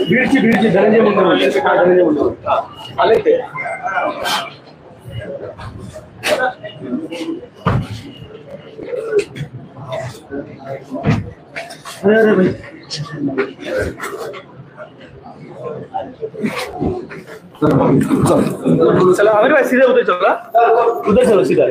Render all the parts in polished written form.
बीडची धनंजय मुंडे आले ते अरे भाई चला अमीर भाई सीधे उधर चलो सीधा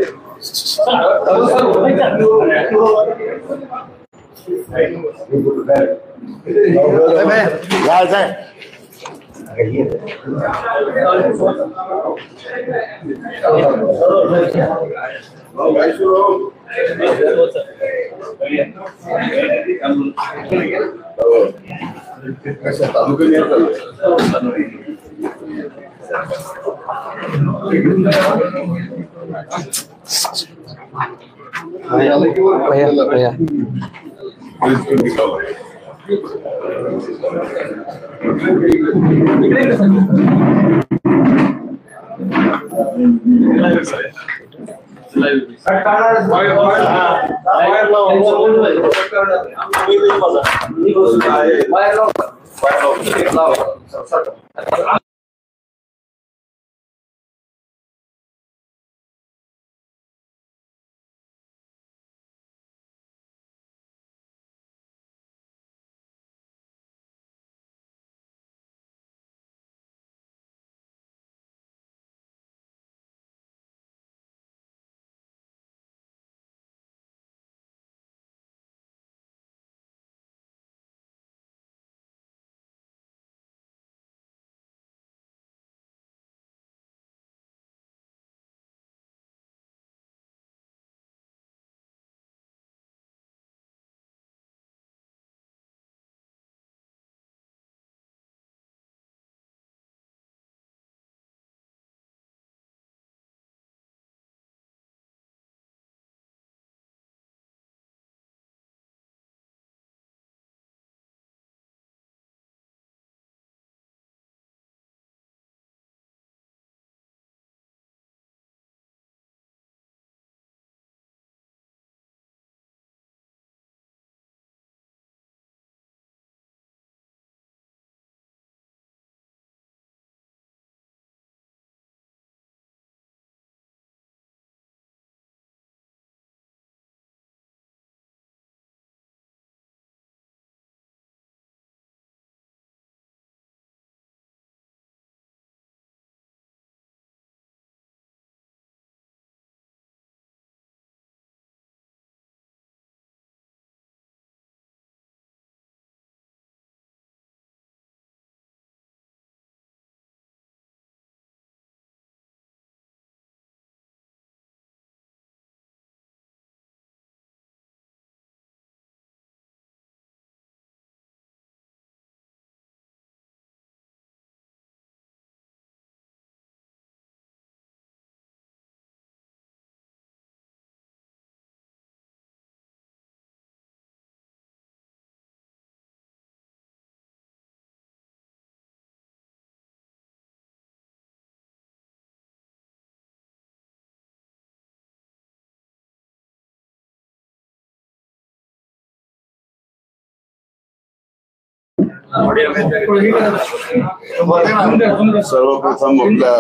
सर्वप्रथम आपल्या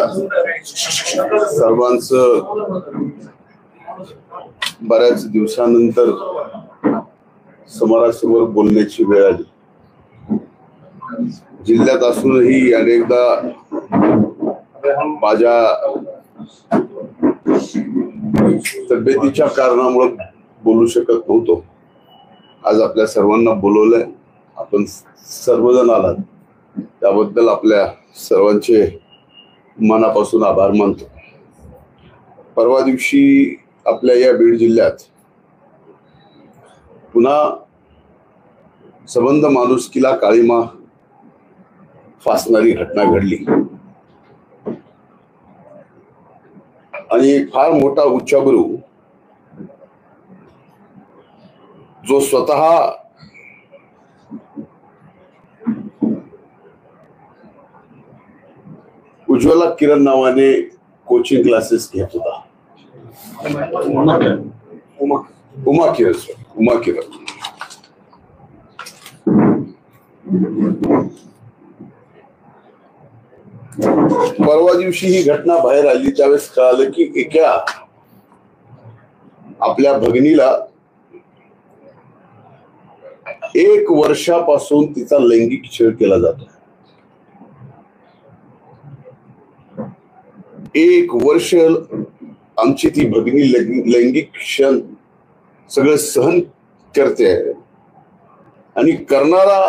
सर्वांचं बऱ्याच दिवसानंतर समोरासमोर बोलण्याची वेळ आली. जिल्ह्यात असूनही अनेकदा माझ्या तब्येतीच्या कारणामुळे बोलू शकत नव्हतो. आज आपल्या सर्वांना बोलवलंय, आपण सर्वजण आलात त्याबद्दल आपल्या सर्वांचे मनापासून आभार मानतो. परवा दिवशी आपल्या या बीड जिल्ह्यात पुन्हा संबंध माणुसकीला काळीमा फासणारी घटना घडली आणि एक फार मोठा उच्चाभ्रू जो स्वतः उज्ज्वला किरण नावाने कोचिंग क्लासेस घेत होता. उमा किरण परवा दिवशी ही घटना बाहेर आली त्यावेळेस कळालं की एका आपल्या भगिनीला 1 वर्षापासून तिचा लैंगिक छळ केला जातो. 1 वर्ष आमची ती भगिनी लैंगिक क्षण सगळं सहन करते आणि करणारा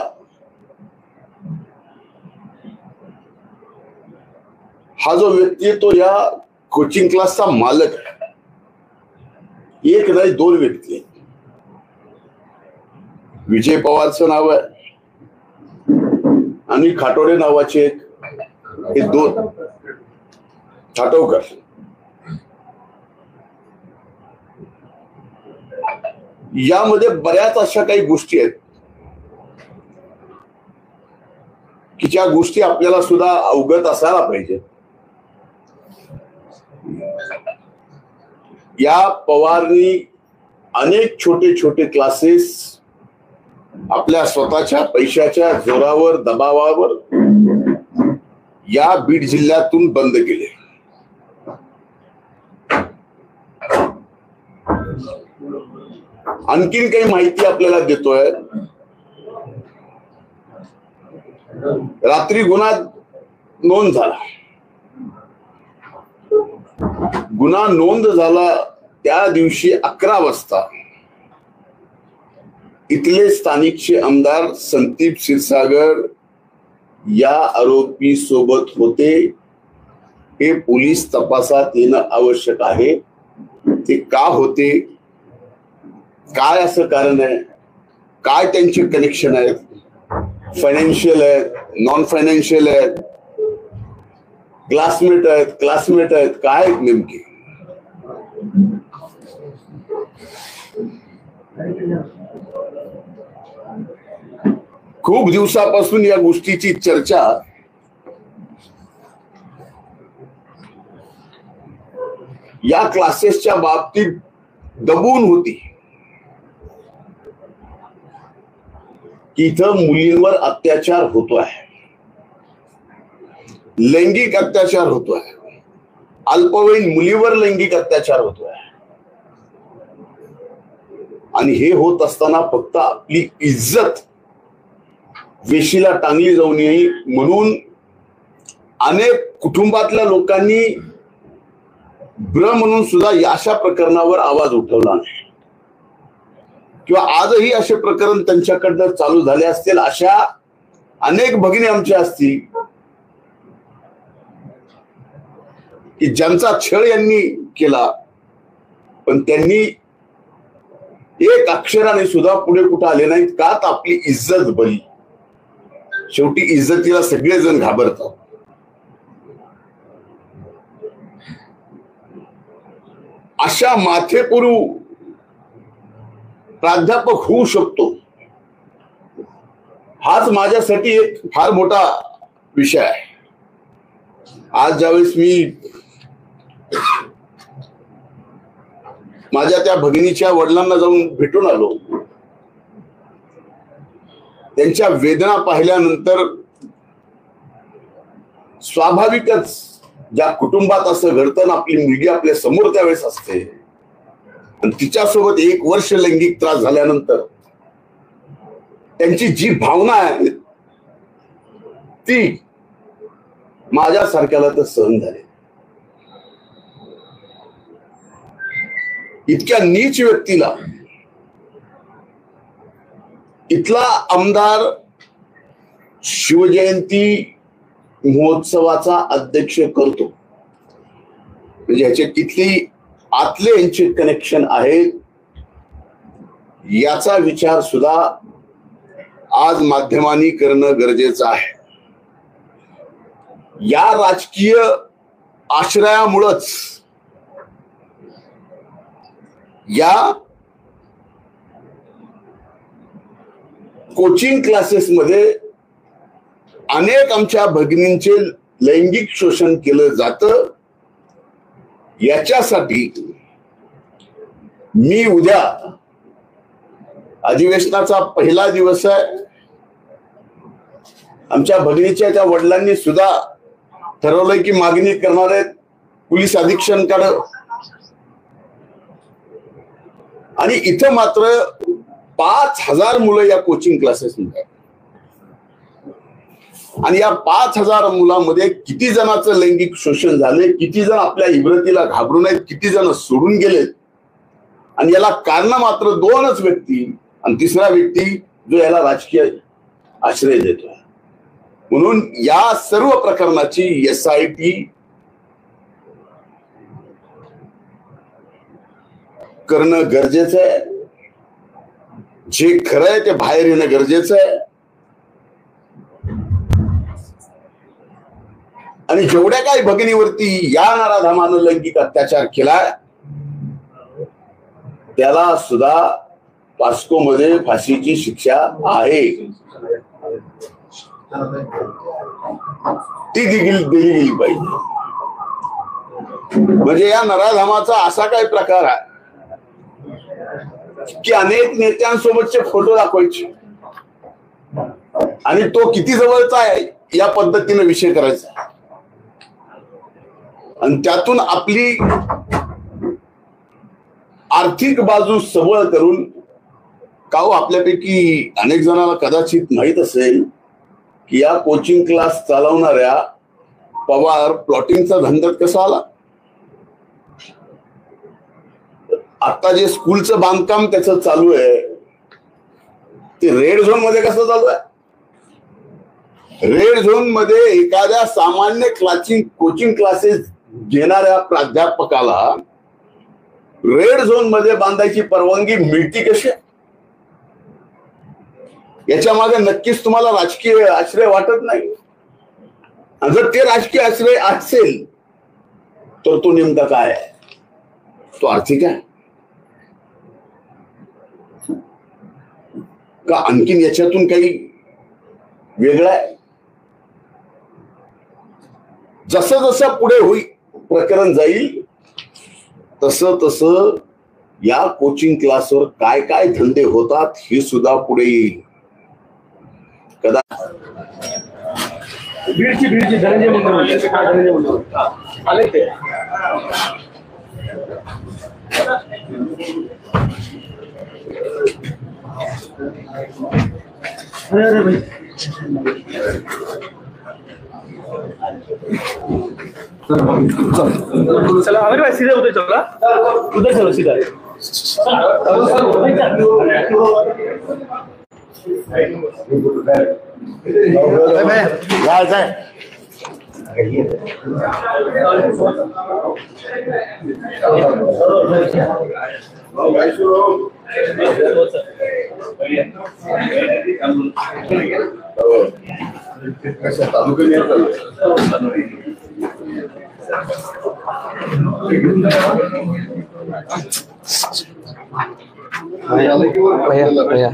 हा जो व्यक्ती आहे तो या कोचिंग क्लासचा मालक आहे. 1 नाही 2 व्यक्ती आहेत. विजय पवारचं नाव आहे आणि खाटोडे नावाचे हे 2 खाटोकर. यामध्ये बऱ्याच अशा काही गोष्टी आहेत की ज्या गोष्टी आपल्याला सुद्धा अवगत असायला पाहिजे. या पवारनी अनेक छोटे छोटे क्लासेस आपल्या स्वतःच्या पैशाच्या जोरावर दबावावर या बीड जिल्ह्यातून बंद केले. आणखीन काही माहिती आपल्याला देतोय. रात्री गुन्हा नोंद झाला. गुन्हा नोंद झाला त्या दिवशी 11 वाजता इथले स्थानिकचे आमदार संदीप क्षीरसागर या आरोपी सोबत होते. हे पोलीस तपासात येणं आवश्यक आहे. ते का होते, काय असं कारण आहे, काय त्यांचे कनेक्शन आहेत, फायनान्शियल आहेत, नॉन फायनान्शियल आहेत, क्लासमेट आहेत, काय नेमके. खूप दिवसापासून या गोष्टीची चर्चा या क्लासेसच्या बाबतीत दबून होती की इथं मुलींवर अत्याचार होतोय, लैंगिक अत्याचार होतोय, अल्पवयीन मुलीवर लैंगिक अत्याचार होतोय. आणि हे होत असताना फक्त आपली इज्जत वेशीला टांगली जाऊ नये म्हणून अनेक कुटुंबातल्या लोकांनी ब्र म्हणून सुद्धा अशा प्रकरणावर आवाज उठवला नाही. किंवा आजही असे प्रकरण त्यांच्याकडनं चालू झाले असतील. अशा अनेक भगिनी आमच्या असतील की ज्यांचा छळ यांनी केला पण त्यांनी एक अक्षराने सुद्धा पुढे कुठं आले नाहीत. का तर आपली इज्जत बरी. शेवटी इज्जतीला सगळेजण घाबरतात. अशा माथेपुरू प्राध्यापक होऊ शकतो हाच माझ्यासाठी एक फार मोठा विषय आहे. आज ज्यावेळेस मी माझ्या त्या भगिनीच्या वडिलांना जाऊन भेटून आलो, त्यांच्या वेदना पाहिल्यानंतर स्वाभाविकच ज्या कुटुंबात असं घडतं ना, आपली मुलगी आपल्या समोर त्यावेळेस असते आणि तिच्यासोबत 1 वर्ष लैंगिक त्रास झाल्यानंतर त्यांची जी भावना आहे ती माझ्यासारख्याला तर सहन झाली. इतक्या नीच व्यक्तीला इथला आमदार शिवजयंती महोत्सवाचा अध्यक्ष करतो म्हणजे ह्याचे किती आतले यांचे कनेक्शन आहेत याचा विचार सुद्धा आज माध्यमांनी करणं गरजेचं आहे. या राजकीय आश्रयामुळेच या कोचिंग क्लासेस मध्ये अनेक आमच्या भगिनींचे लैंगिक शोषण केलं जातं. याच्यासाठी मी उद्या अधिवेशनाचा पहिला दिवस आहे, आमच्या भगिनीच्या त्या वडिलांनी सुद्धा ठरवलंय की मागणी करणार आहेत पोलीस अधीक्षकांकडे. आणि इथं मात्र 5,000 मुलं या कोचिंग क्लासेसमध्ये. आणि या 5,000 मुलांमध्ये किती जणांचं लैंगिक शोषण झाले, किती जण आपल्या इब्रतीला घाबरून आहेत, किती जण सोडून गेलेत. आणि याला कारण मात्र 2च व्यक्ती, आणि तिसरा व्यक्ती जो याला राजकीय आश्रय देतो. म्हणून या सर्व प्रकरणाची SIT करणं गरजेचं आहे. जे खरं आहे ते बाहेर येणं गरजेचं आहे. आणि जेवढ्या काही भगिनीवरती या नराधमानं लैंगिक अत्याचार केलाय त्याला सुद्धा पॉस्कोमध्ये फाशीची शिक्षा आहे. ती दिली गेली पाहिजे. म्हणजे या नराधमाचा असा काही प्रकार आहे की अनेक नेत्यांसोबतचे फोटो दाखवायचे आणि तो किती जवळचा आहे या पद्धतीने विषय करायचा आणि त्यातून आपली आर्थिक बाजू सबळ करून. का हो, आपल्यापैकी अनेक जणांना कदाचित माहित असेल की या कोचिंग क्लास चालवणाऱ्या पवार प्लॉटिंगचा धंद्यात कसा आला. आता जे स्कूलचं बांधकाम त्याचं चालू आहे ते रेड झोन मध्ये कसं चालू आहे. रेड झोन मध्ये एखाद्या सामान्य कोचिंग क्लासेस घेणाऱ्या प्राध्यापकाला रेड झोन मध्ये बांधायची परवानगी मिळती कशी. याच्या मागे नक्कीच तुम्हाला राजकीय आश्रय वाटत नाही. जर ते राजकीय आश्रय असेल तर तो नेमका काय आहे. तो आर्थिक आहे का आणखीन याच्यातून काही वेगळं आहे. जसं जसं पुढे होईल प्रकरण जाईल तसं तसं या कोचिंग क्लासवर काय काय धंदे होतात हे सुद्धा पुढे येईल. बीडची धनंजय मुंडे आले ते. अरे भाई चला हमारे भाई सीधे उधर चलो. उधर चलो सीधा. भैया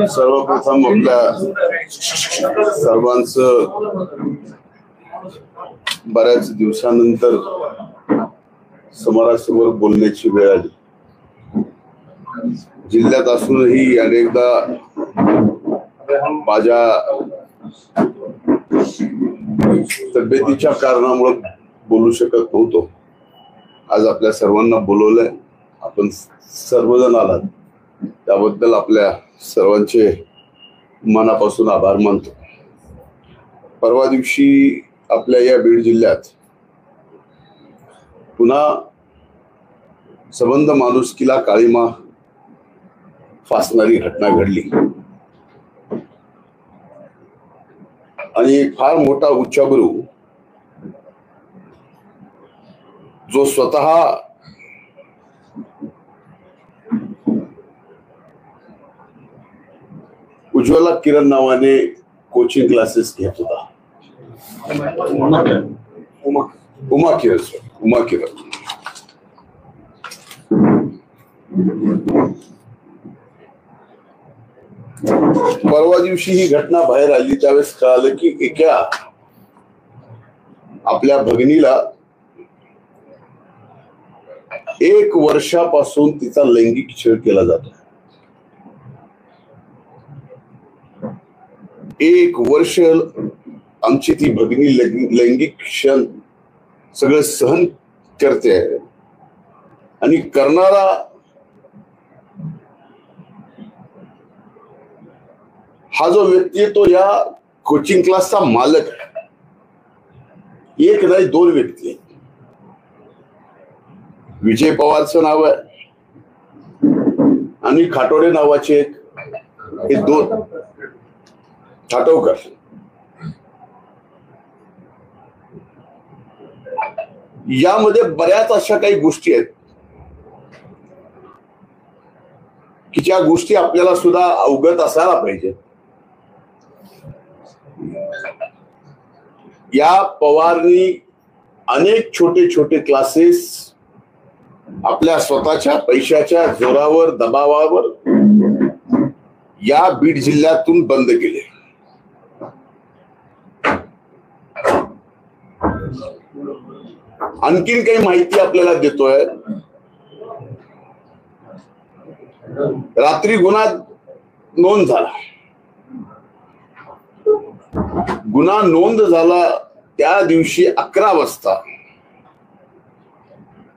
सर्वप्रथम आपल्या सर्वांचं बऱ्याच दिवसानंतर समोरासमोर बोलण्याची वेळ आली. जिल्ह्यात असूनही अनेकदा माझ्या तब्येतीच्या कारणामुळे बोलू शकत नव्हतो. आज आपल्या सर्वांना बोलवलंय, आपण सर्वजण आलात त्याबद्दल आपल्या सर्वांचे मनापासून आभार मानतो. परवा दिवशी आपल्या या बीड जिल्ह्यात पुन्हा संबंध माणुसकीला काळीमा फासणारी घटना घडली आणि फार मोठा उच्चाभ्रू जो स्वतः उज्ज्वला किरण नावाने कोचिंग क्लासेस घेत होता. उमा किरण परवा दिवशी ही घटना बाहेर आली त्यावेळेस कळालं की एका आपल्या भगिनीला 1 वर्षापासून तिचा लैंगिक छळ केला जातो. 1 वर्ष आमची ती भगिनी लैंगिक क्षण सगळं सहन करते आणि करणारा हा जो व्यक्ती आहे तो या कोचिंग क्लासचा मालक आहे. 1 नाही 2 व्यक्ती आहेत. विजय पवारचं नाव आहे आणि खाटोडे नावाचे हे 2 खाटोकर. यामध्ये बऱ्याच अशा काही गोष्टी आहेत की ज्या गोष्टी आपल्याला सुद्धा अवगत असायला पाहिजे. या पवारनी अनेक छोटे छोटे क्लासेस आपल्या स्वतःच्या पैशाच्या जोरावर दबावावर या बीड जिल्ह्यातून बंद केले. आणखीन काही माहिती आपल्याला देतोय. रात्री गुन्हा नोंद झाला. गुन्हा नोंद झाला त्या दिवशी 11 वाजता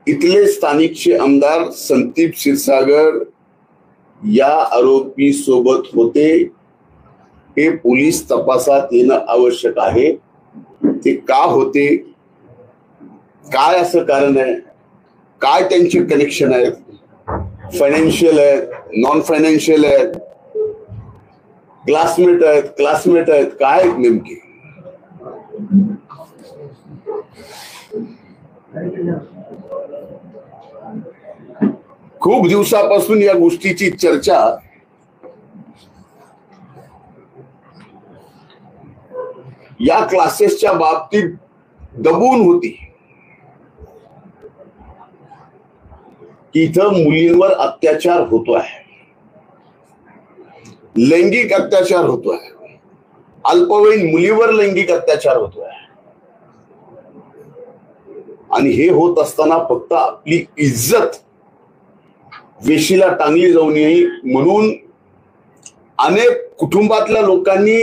इथले स्थानिकचे आमदार संदीप क्षीरसागर या आरोपी सोबत होते. हे पोलीस तपासात येणं आवश्यक आहे. ते का होते, काय असं कारण आहे, काय त्यांचे कनेक्शन आहेत, फायनान्शियल आहेत, नॉन फायनान्शियल आहेत, क्लासमेट आहेत, काय आहेत नेमके. खूप दिवसापासून या गोष्टीची चर्चा या क्लासेसच्या बाबतीत दबून होती की इथं मुलींवर अत्याचार होतोय, लैंगिक अत्याचार होतोय, अल्पवयीन मुलीवर लैंगिक अत्याचार होतोय. आणि हे होत असताना फक्त आपली इज्जत वेशीला टांगली जाऊ नये म्हणून अनेक कुटुंबातल्या लोकांनी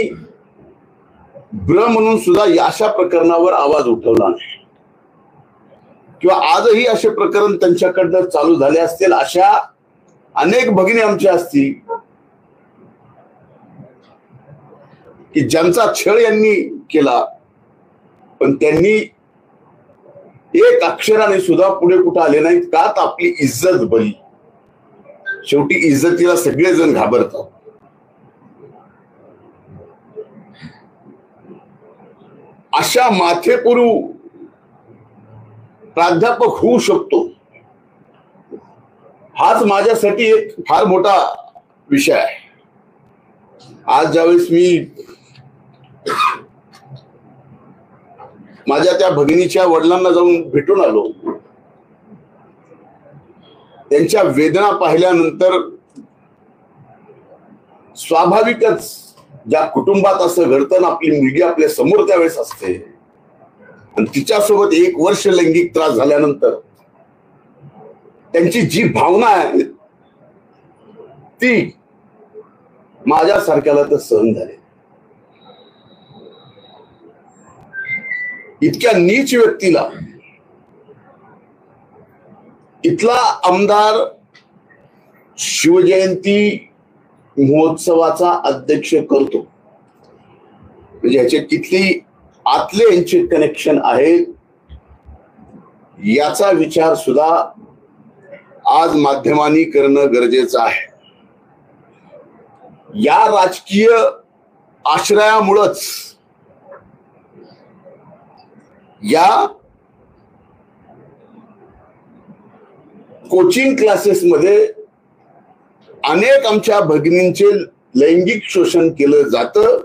भ्र म्हणून सुद्धा अशा प्रकरणावर आवाज उठवला नाही किंवा आजही असे प्रकरण त्यांच्याकडनं चालू झाले असतील. अशा अनेक भगिनी आमच्या असतील की ज्यांचा छळ यांनी केला पण त्यांनी एक अक्षराने सुद्धा पुढे कुठं आले नाहीत. का तर आपली इज्जत बरी. शेवटी इज्जतीला सगळेजण घाबरतात. अशा माथेपुरू प्राध्यापक होऊ शकतो हाच माझ्यासाठी एक फार मोठा विषय आहे. आज ज्यावेळेस मी माझ्या त्या भगिनीच्या वडिलांना जाऊन भेटून आलो त्यांच्या वेदना पाहिल्यानंतर स्वाभाविकच ज्या कुटुंबात असं घडतं ना, आपली मुलगी आपल्या समोर त्यावेळेस असते आणि तिच्यासोबत 1 वर्ष लैंगिक त्रास झाल्यानंतर त्यांची जी भावना आहे ती माझ्यासारख्याला तर सहन झाली. इतक्या नीच व्यक्तीला इथला आमदार शिवजयंती महोत्सवाचा अध्यक्ष करतो म्हणजे ह्याचे किती आतले यांचे कनेक्शन आहेत याचा विचार सुद्धा आज माध्यमांनी करणं गरजेचं आहे. या राजकीय आश्रयामुळंच या कोचिंग क्लासेसमध्ये अनेक आमच्या भगिनींचे लैंगिक शोषण केलं जातं.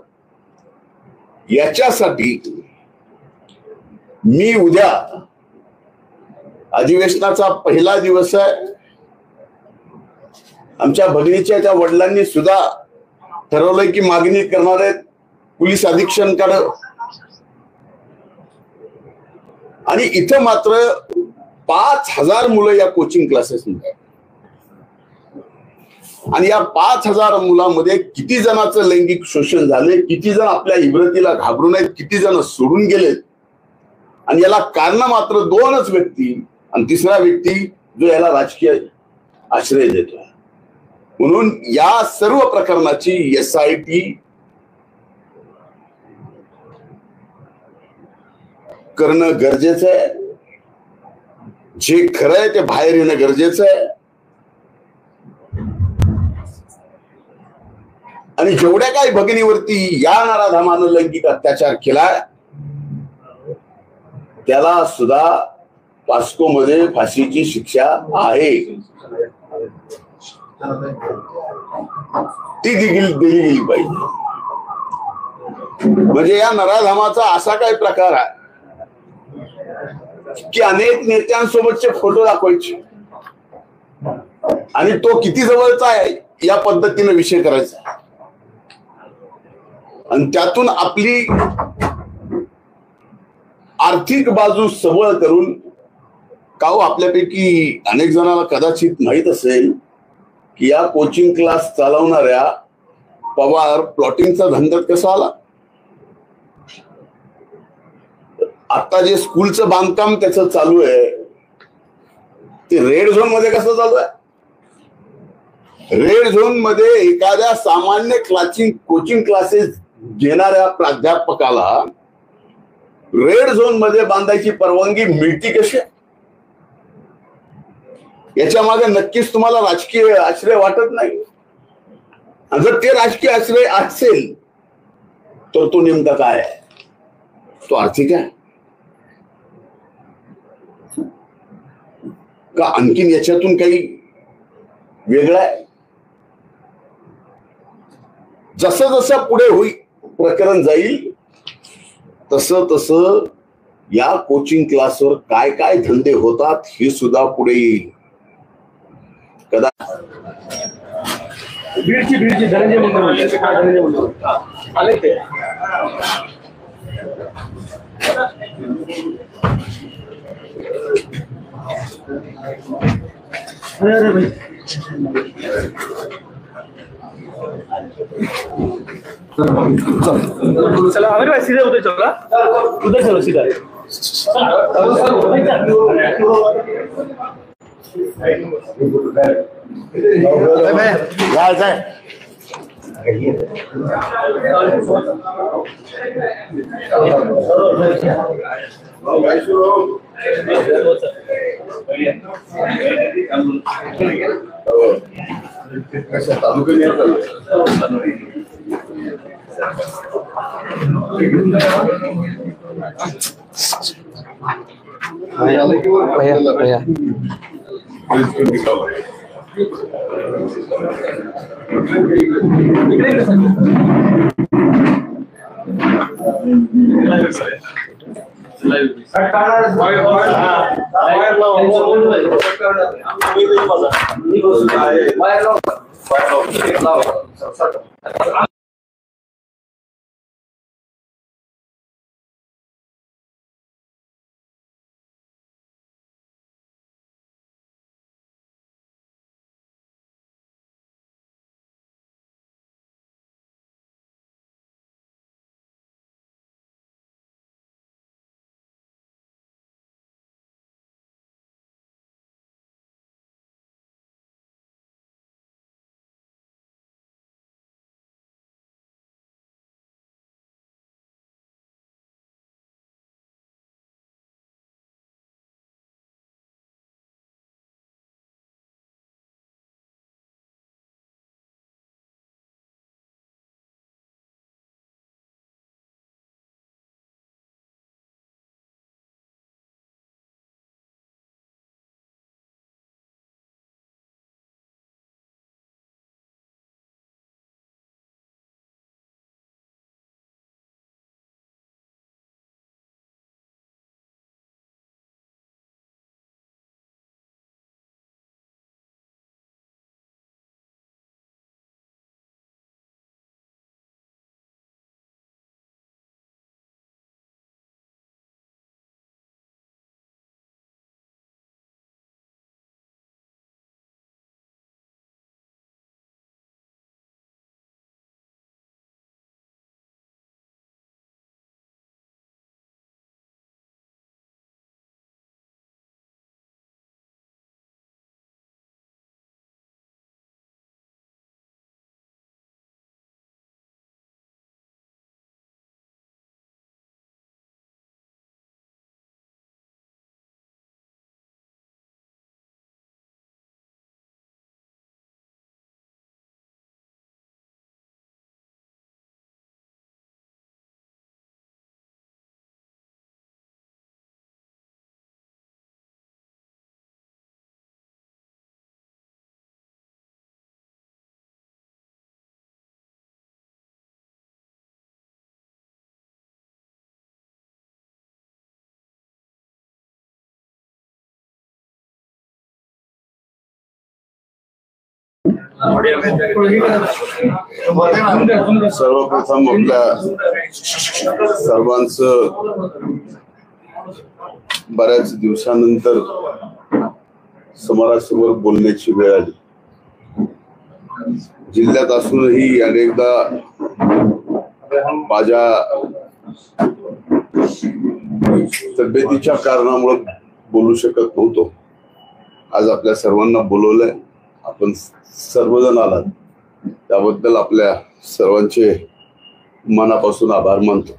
याच्यासाठी मी उद्या अधिवेशनाचा पहिला दिवस आहे. आमच्या भगिनीच्या त्या वडिलांनी सुद्धा ठरवलंय की मागणी करणार आहेत पोलीस अधीक्षकांकडे. आणि इथं मात्र 5,000 मुलं या कोचिंग क्लासेसमध्ये आणि या 5,000 मुलांमध्ये किती जणांचं लैंगिक शोषण झाले, किती जण आपल्या इब्रतीला घाबरून आहेत, किती जण सोडून गेलेत. आणि याला कारण मात्र 2च व्यक्ती आणि तिसरा व्यक्ती जो याला राजकीय आश्रय देतो. म्हणून या सर्व प्रकरणाची SIT करणं गरजेचं आहे. जे खरं आहे ते बाहेर येणं गरजेचं आहे. आणि जेवढ्या काही भगिनीवरती या नराधमानं लैंगिक अत्याचार केलाय त्याला सुद्धा पॉस्कोमध्ये फाशीची शिक्षा आहे. ती दिली गेली पाहिजे. म्हणजे या नराधमाचा असा काही प्रकार आहे की अनेक नेत्यांसोबतचे फोटो दाखवायचे आणि तो किती जवळचा आहे या पद्धतीने विषय करायचा आणि त्यातून आपली आर्थिक बाजू सबळ करून का हो आपल्यापैकी अनेक जणांना कदाचित माहित असेल की या कोचिंग क्लास चालवणाऱ्या पवार प्लॉटिंगचा धंद्यात कसा आला. आता जे स्कूलचं बांधकाम त्याचं चालू आहे ते रेड झोन मध्ये कसं चालू आहे. रेड झोन मध्ये एखाद्या सामान्य कोचिंग क्लासेस घेणाऱ्या प्राध्यापकाला रेड झोन मध्ये बांधायची परवानगी मिळती कशी. याच्या मागे नक्कीच तुम्हाला राजकीय आश्रय वाटत नाही. आणि जर ते राजकीय आश्रय असेल तर तो नेमका काय आहे, तो आर्थिक आहे का आणखीन याच्यातून काही वेगळं आहे. जसं जसं पुढे होईल प्रकरण जाईल तसं तसं या कोचिंग क्लासवर काय काय धंदे होतात हे सुद्धा पुढे येईल. बीडची धनंजय मुंडे आले ते अरे भाई चला अरे भाई सीधा उधर चलो सीधा सर्वप्रथम आपल्या सर्वांचं बऱ्याच दिवसानंतर समोरासमोर बोलण्याची वेळ आली. जिल्ह्यात असूनही अनेकदा माझ्या तब्येतीच्या कारणामुळे बोलू शकत नव्हतो. आज आपल्या सर्वांना बोलवलंय, आपण सर्वजण आलात त्याबद्दल आपल्या सर्वांचे मनापासून आभार मानतो.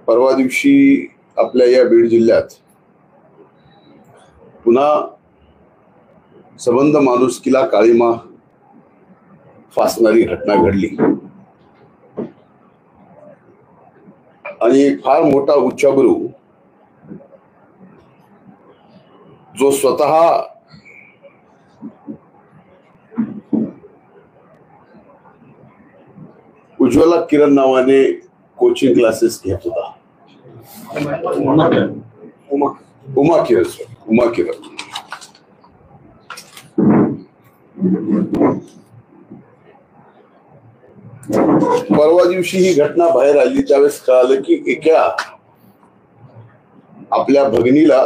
परवा दिवशी आपल्या या बीड जिल्ह्यात पुन्हा संबंध माणुसकीला काळीमा फासणारी घटना घडली आणि एक फार मोठा उच्चागुरू जो स्वतः उज्ज्वला किरण नावाने कोचिंग क्लासेस घेत होता. उमा किरण परवा दिवशी ही घटना बाहेर आली त्यावेळेस कळालं की एका आपल्या भगिनीला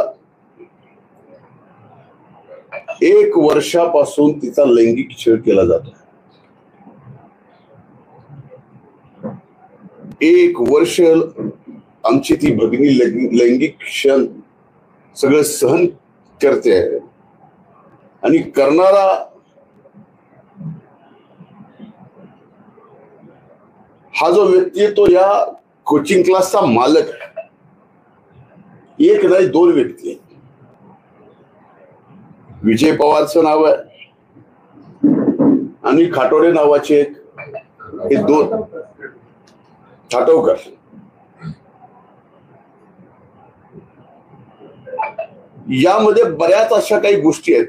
1 वर्षापासून तिचा लैंगिक छळ केला जातो. 1 वर्ष आमची ती भगिनी लैंगिक क्षण सगळं सहन करते आणि करणारा हा जो व्यक्ती आहे तो या कोचिंग क्लासचा मालक आहे. एक नाही 2 व्यक्ती आहेत. विजय पवारचं नाव आहे आणि खाटोडे नावाचे एक, हे 2 छाटवकर. यामध्ये बऱ्याच अशा काही गोष्टी आहेत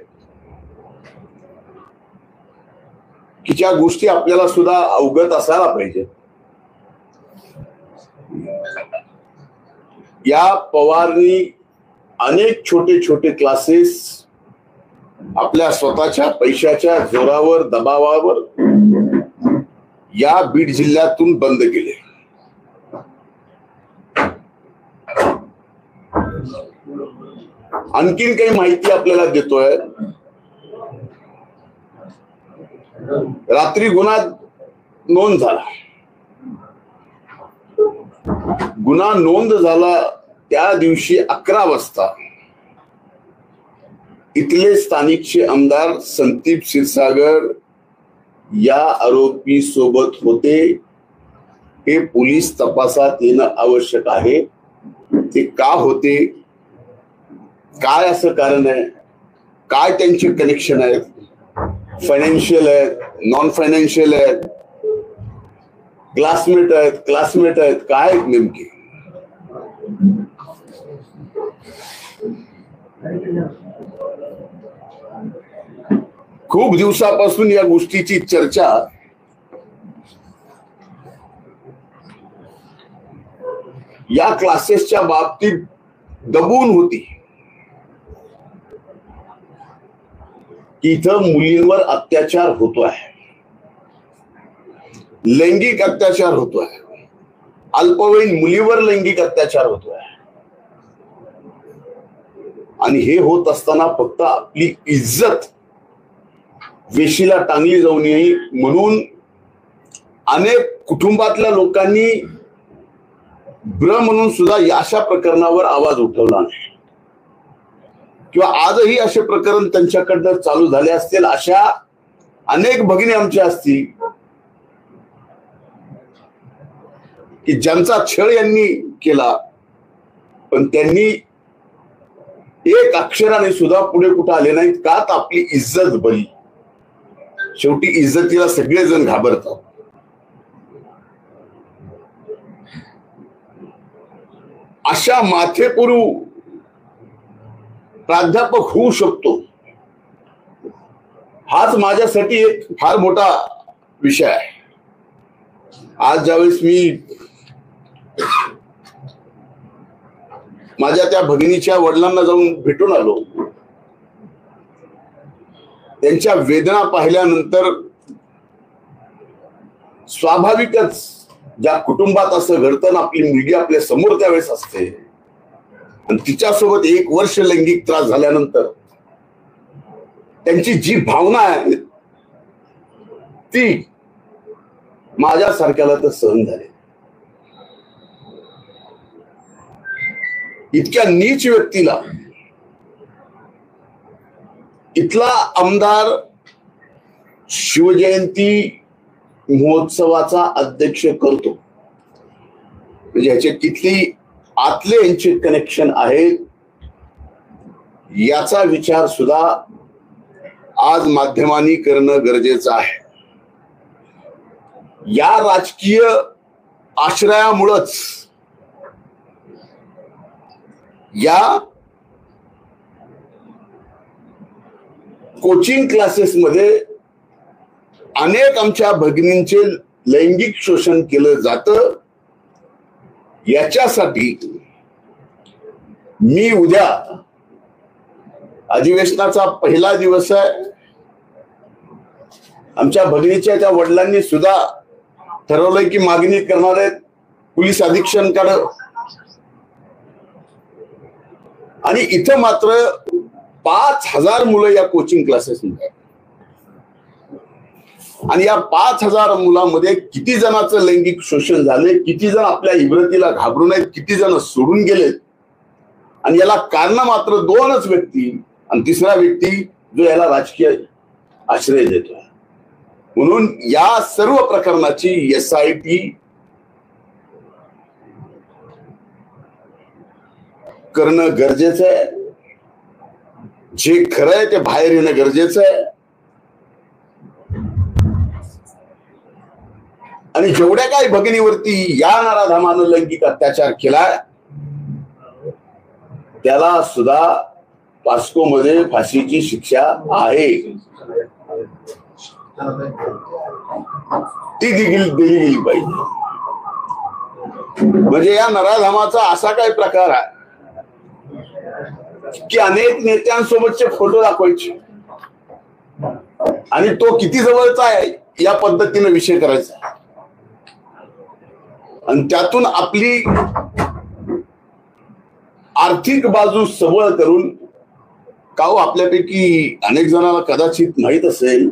की ज्या गोष्टी आपल्याला सुद्धा अवगत असायला पाहिजे. या पवारनी अनेक छोटे छोटे क्लासेस आपल्या स्वतःच्या पैशाच्या जोरावर दबावावर या बीड जिल्ह्यातून बंद केले. आणखीन काही माहिती आपल्याला देतोय. रात्री गुन्हा नोंद झाला. गुन्हा नोंद झाला त्या दिवशी 11 वाजता इथले स्थानिकचे आमदार संदीप क्षीरसागर या आरोपी सोबत होते. हे पोलीस तपासात येणं आवश्यक आहे. ते का होते, काय असं कारण आहे, काय त्यांचे कनेक्शन आहेत, फायनान्शियल आहेत, नॉन फायनान्शियल आहेत, क्लासमेट आहेत, काय आहेत नेमके. खूप दिवसापासून या गोष्टीची चर्चा या क्लासेसच्या बाबतीत दबून होती की इथं मुलींवर अत्याचार होतोय, लैंगिक अत्याचार होतोय, अल्पवयीन मुलीवर लैंगिक अत्याचार होतोय. आणि हे होत असताना फक्त आपली इज्जत वेशीला टांगली जाऊ नये म्हणून अनेक कुटुंबातल्या लोकांनी ब्र म्हणून सुद्धा अशा प्रकरणावर आवाज उठवला नाही, किंवा आजही असे प्रकरण त्यांच्याकडनं चालू झाले असतील. अशा अनेक भगिनी आमच्या असतील की ज्यांचा छळ यांनी केला, पण त्यांनी एक अक्षराने सुद्धा पुढे कुठं आले नाहीत. का तर आपली इज्जत बरी. शेवटी इज्जतीला सगळेजण घाबरतात. अशा माथेपुरू प्राध्यापक होऊ शकतो, हाच माझ्यासाठी एक फार मोठा विषय आहे. आज ज्यावेळेस मी माझ्या त्या भगिनीच्या वडिलांना जाऊन भेटून आलो, त्यांच्या वेदना पाहिल्यानंतर स्वाभाविकच ज्या कुटुंबात असं घडतं ना, आपली मुलगी आपल्या समोर त्यावेळेस असते आणि तिच्यासोबत 1 वर्ष लैंगिक त्रास झाल्यानंतर त्यांची जी भावना आहे ती माझ्यासारख्याला तर सहन झाली. इतक्या नीच व्यक्तीला इथला आमदार शिवजयंती महोत्सवाचा अध्यक्ष करतो, म्हणजे ह्याचे किती आतले यांचे कनेक्शन आहेत याचा विचार सुद्धा आज माध्यमांनी करणं गरजेचं आहे. या राजकीय आश्रयामुळंच या कोचिंग क्लासेस मध्ये अनेक आमच्या भगिनींचे लैंगिक शोषण केलं जातं. याच्यासाठी मी उद्या अधिवेशनाचा पहिला दिवस आहे, आमच्या भगिनीच्या त्या वडिलांनी सुद्धा ठरवलंय की मागणी करणार आहेत पोलीस अधीक्षकांकडे. आणि इथं मात्र 5000 मुलं या कोचिंग क्लासेसमध्ये, आणि या 5000 मुलांमध्ये किती जणांचं लैंगिक शोषण झाले, किती जण आपल्या इब्रतीला घाबरून आहेत, किती जण सोडून गेलेत. आणि याला कारण मात्र 2च व्यक्ती, आणि तिसरा व्यक्ती जो याला राजकीय आश्रय देतो. म्हणून या सर्व प्रकरणाची SIT करणं गरजेचं आहे. जे खरं आहे ते बाहेर येणं गरजेचं आहे. आणि जेवढ्या काही भगिनीवरती या नराधमानं लैंगिक अत्याचार केलाय त्याला सुद्धा पॉस्को मध्ये फाशीची शिक्षा आहे, ती दिली गेली पाहिजे. म्हणजे या नराधामाचा असा काय प्रकार आहे की अनेक नेत्यांसोबतचे फोटो दाखवायचे आणि तो किती जवळचा आहे या पद्धतीने विषय करायचा आणि त्यातून आपली आर्थिक बाजू सबळ करून का हो आपल्यापैकी अनेक जणांना कदाचित माहित असेल